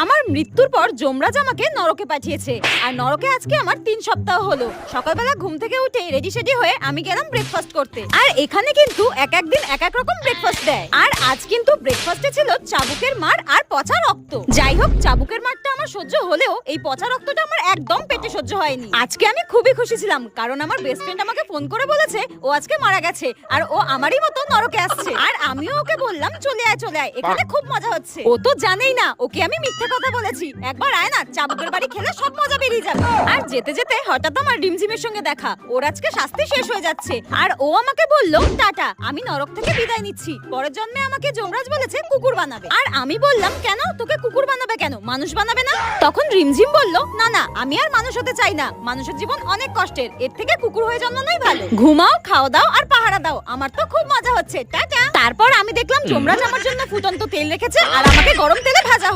আমার মৃত্যুর পর যমরাজ আমাকে নরকে পাঠিয়েছে, আর নরকে আজকে আমার 3 সপ্তাহ হলো। সকালবেলা ঘুম থেকে উঠে রেডি সেডি হয়ে আমি গেলাম ব্রেকফাস্ট করতে। আর এখানে কিন্তু এক এক দিন এক এক রকম ব্রেকফাস্ট দেয়। আর আজ কিন্তু ব্রেকফাস্টে ছিল চাবুকের মার আর পচা রক্ত। যাই হোক, চাবুকের মারটা আমার সহ্য হলেও এই পচা রক্তটা আমার একদম পেটে সহ্য হয়নি। আজকে আমি খুবই খুশি ছিলাম, কারণ আমার বেস্ট ফ্রেন্ড আমাকে ফোন করে বলেছে ও আজকে মারা গেছে, আর ও আমারই মতো নরকে আসছে। আর আমিও ওকে বললাম চলে আয় চলে আয়, এখানে খুব মজা হচ্ছে। ও তো জানেই না ওকে আমি মিথ্যে কথা বলেছি। একবার আয় না, চাবুকের বাড়ি খেলে সব মজা বেরিয়ে যাবে। আর যেতে যেতে হঠাৎ আমার রিমঝিমের সঙ্গে দেখা। ওর আজকে শাস্তি শেষ হয়ে যাচ্ছে, আর ও আমাকে বলল টাটা, আমি নরক থেকে বিদায় নিচ্ছি। পরের জন্মে আমাকে যমরাজ বলেছে কুকুর বানাবে। আর আমি বললাম কেন, তোকে কুকুর বানাবে কেন, মানুষ বানাবে না? তখন রিমঝিম বলল না না, আমি আর মানুষ হতে চাই না। মানুষের জীবন অনেক কষ্টের, এর থেকে কুকুর হয়ে জন্মানোই ভালো। ঘুমাও, খাও দাও আর পাহারা দাও, আমার তো খুব মজা হচ্ছে, টাটা। তারপর আমি দেখলাম যমরাজ আমার জন্য ফুটন্ত তেল রেখেছে আর আমাকে গরম তেলে ভাজা